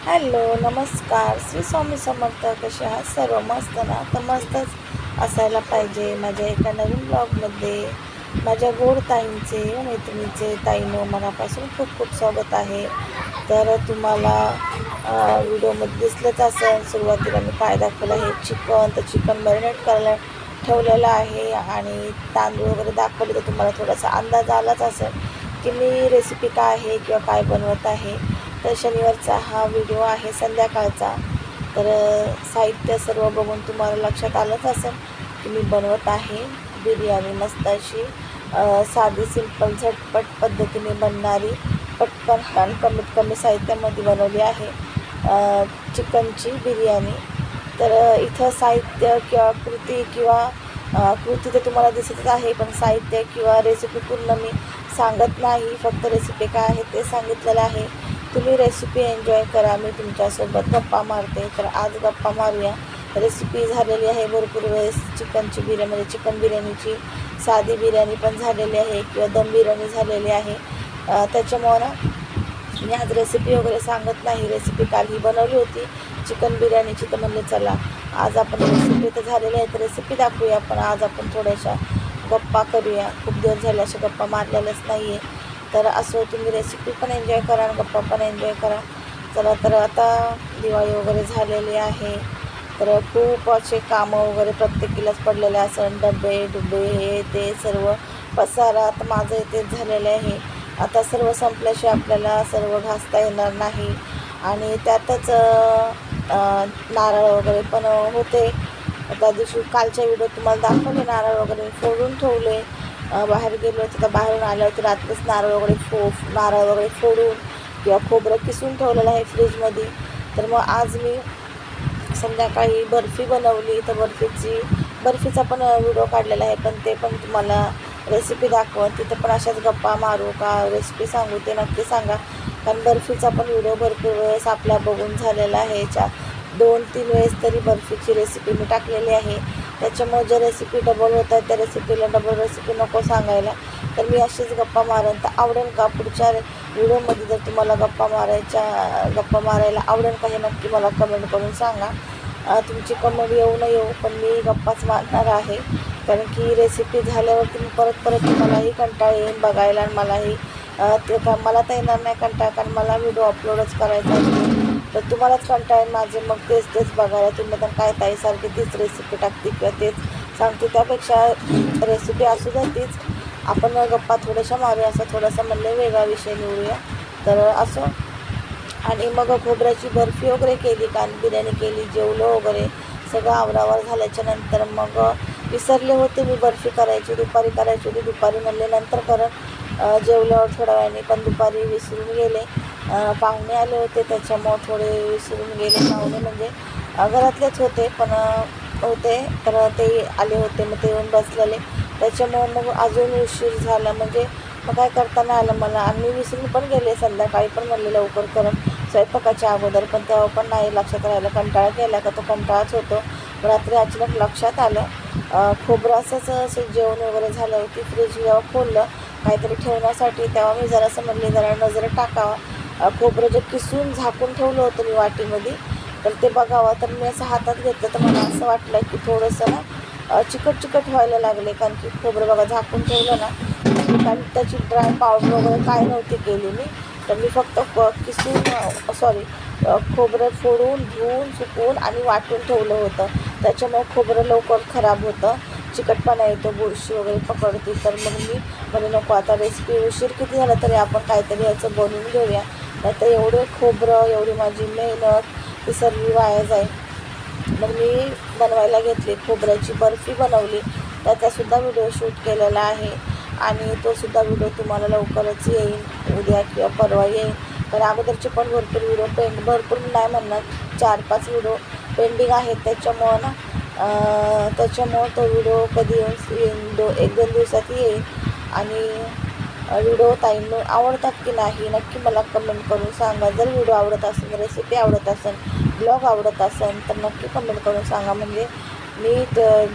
Hello नमस्कार श्री स्वामी समर्थ. कसे आहात सर्व? मस्त ना? तर मस्तच असायला पाहिजे. माझ्या एका नवीन ब्लॉगमध्ये माझ्या गोड ताईंचे मैत्रिणीचे ताईंनो मनापासून खूप खूप स्वागत आहे. तर तुम्हाला व्हिडिओमध्ये दिसलंच असेल, सुरुवातीला मी काय दाखवलं आहे. चिकन चिकन मॅरिनेट करायला ठेवलेलं आहे आणि तांदूळ वगैरे दाखवले, तर तुम्हाला थोडासा अंदाज आलाच असेल की मी रेसिपी काय आहे किंवा काय बनवत आहे. तर शनिवारचा हा व्हिडिओ आहे संध्याकाळचा. तर साहित्य सर्व बघून तुम्हाला लक्षात आलंच असेल की मी बनवत आहे बिर्याणी. मस्त अशी साधी सिंपल झटपट पद्धतीने बनणारी, पटकन आणि कमीत कमी साहित्यामध्ये बनवली आहे चिकनची बिर्याणी. तर इथं साहित्य किंवा कृती तर तुम्हाला दिसतच आहे, पण साहित्य किंवा रेसिपी पूर्ण मी सांगत नाही, फक्त रेसिपी काय आहे ते सांगितलेलं आहे. तुम्ही रेसिपी एन्जॉय करा, मी तुमच्यासोबत गप्पा मारते. तर आज गप्पा मारूया. रेसिपी झालेली आहे भरपूर वेळेस चिकनची बिर्याणी, म्हणजे चिकन बिर्याणीची साधी बिर्याणी पण झालेली आहे किंवा दम बिर्याणी झालेली आहे. त्याच्यामुळं ना मी आज रेसिपी वगैरे सांगत नाही. रेसिपी काल ही बनवली होती चिकन बिर्याणीची, तर म्हणले चला आज आपण रेसिपी तर झालेली आहे तर रेसिपी दाखवूया, पण आज आपण थोड्याशा गप्पा करूया. खूप दिवस झाले अशा गप्पा मारलेल्याच नाही आहे. तर असं तुम्ही रेसिपी पण एन्जॉय करा आणि गप्पा पण एन्जॉय करा. चला, तर आता दिवाळी वगैरे झालेली आहे, तर खूप असे कामं वगैरे प्रत्येकीलाच पडलेले असेल. डबे हे ते सर्व पसारा तर माझं इथेच झालेलं आहे. आता सर्व संपल्याशिवाय आपल्याला सर्व घासता येणार नाही. आणि त्यातच नारळ वगैरे पण होते. त्या दिवशी कालच्या व्हिडिओ तुम्हाला दाखवले, नारळ वगैरे फोडून ठेवले. बाहेर गेलो होतो तर बाहेरून आल्यावरती रात्रीच नारळ वगैरे फोडून किंवा खोबरं किसून ठेवलेलं आहे फ्रीजमध्ये. तर मग आज मी संध्याकाळी बर्फी बनवली. तर बर्फीचा पण व्हिडिओ काढलेला आहे, पण ते पण तुम्हाला रेसिपी दाखवत. तिथं पण अशाच गप्पा मारू का रेसिपी सांगू ते नक्की सांगा, कारण बर्फीचा पण व्हिडिओ भरपूर वेळेस आपला बघून झालेला आहे. 2-3 वेळेस तरी बर्फीची रेसिपी मी टाकलेली आहे. त्याच्यामुळे ज्या रेसिपी डबल होत आहेत त्या रेसिपीला डबल रेसिपी नको सांगायला. तर मी अशीच गप्पा मारेन. तर आवडेल का पुढच्या व्हिडिओमध्ये? जर तुम्हाला गप्पा मारायला आवडेल का हे नक्की मला कमेंट करून सांगा. तुमची कमेंट येऊ न येऊ, पण मी गप्पाच मारणार आहे, कारण की रेसिपी झाल्यावरती मी परत तुम्हालाही कंटाळा येईल बघायला. आणि मलाही मला तर येणार नाही कंटाळा, कारण मला व्हिडिओ अपलोडच करायचा असतो. तर तुम्हालाच कंटाळा येईल माझे मग तेच बघायला. तुम्ही तर काय ताईसारखी तीच रेसिपी टाकते किंवा तेच सांगते, त्यापेक्षा रेसिपी असू द्या तीच, आपण गप्पा थोड्याशा मारूया. असं थोडासा म्हणले वेगळा विषय निवडूया. तर असं, आणि मग खोबऱ्याची बर्फी वगैरे केली, कान बिर्याणी केली, जेवलो वगैरे सगळं आवरावर झाल्याच्या नंतर मग विसरले होते मी बर्फी दुपारी करायची होती. दुपारी म्हणले नंतर करत, जेवल्यावर थोड्या वेळाने, पण दुपारी विसरून गेले. पाहुणे आले होते त्याच्यामुळं थोडे विसरून गेले. पाहुणे म्हणजे घरातलेच होते, पण होते तर ते आले होते, मग ते येऊन बसलेले. त्याच्यामुळं मग अजून उशीर झाला, म्हणजे मग काय करता नाही आलं मला. आणि मी विसरून पण गेले. संध्याकाळी पण म्हणले लवकर करत स्वयंपाकाच्या अगोदर, पण तेव्हा पण नाही लक्षात राहिलं. कंटाळा केला का तो कंटाळाच होतो. रात्री अचानक लक्षात आलं खोबरं असं जेवण वगैरे झालं होती. फ्रीज जेव्हा खोललं काहीतरी ठेवण्यासाठी, तेव्हा मी जरासं म्हणले जरा नजर टाकावा. खोबरं जे किसून झाकून ठेवलं होतं मी वाटीमध्ये, तर ते बघावं. तर मी असं हातात घेतलं तर मला असं वाटलं की थोडंसं ना चिकट व्हायला लागले, कारण की खोबरं बघा झाकून ठेवलं ना, कारण त्याची ड्राय पावडर वगैरे काय नव्हती केली मी. तर मी फक्त खोबरं फोडून धुवून सुकवून आणि वाटून ठेवलं होतं. त्याच्यामुळं खोबरं लवकर खराब होतं, चिकटपणा येतो, बुरशी वगैरे पकडते. तर मग मी म्हणजे नको, आता रेसिपी उशीर किती झाला तरी आपण काहीतरी याचं बनवून घेऊया, नाही तर एवढे खोबरं, एवढी माझी मेहनत ही सर्व वाया जाईल. मग मी बनवायला घेतली, खोबऱ्याची बर्फी बनवली. त्याचासुद्धा व्हिडिओ शूट केलेला आहे आणि तोसुद्धा व्हिडिओ तुम्हाला लवकरच येईल, उद्या किंवा परवा येईल. तर अगोदरचे पण भरपूर नाही म्हणणार, 4-5 व्हिडिओ पेंडिंग आहेत. त्याच्यामुळं तो व्हिडिओ कधी येईल 1-2 दिवसात येईल. आणि व्हिडिओ ताईंनो आवडतात की नाही नक्की मला कमेंट करून सांगा. जर व्हिडिओ आवडत असेल, रेसिपी आवडत असेल, ब्लॉग आवडत असेल, तर नक्की कमेंट करून सांगा. म्हणजे मी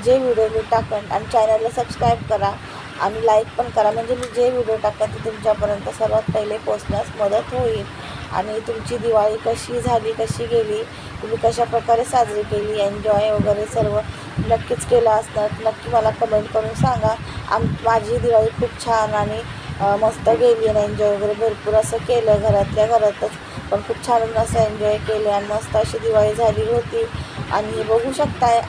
जे व्हिडिओ मी टाकेन, आणि चॅनलला सबस्क्राईब करा आणि लाईक पण करा, म्हणजे मी जे व्हिडिओ टाकेन ते तुमच्यापर्यंत सर्वात पहिले पोचण्यास मदत होईल. आणि तुमची दिवाळी कशी झाली, कशी गेली, तुम्ही कशाप्रकारे साजरी केली, एन्जॉय वगैरे सर्व नक्कीच केलं असणार. नक्की मला कमेंट करून सांगा. माझी दिवाळी खूप छान आणि मस्त गेली आणि एन्जॉय वगैरे भरपूर असं केलं, घरातल्या घरातच पण खूप छान असं एन्जॉय केलं आणि मस्त अशी दिवाळी झाली होती. आणि बघू शकताय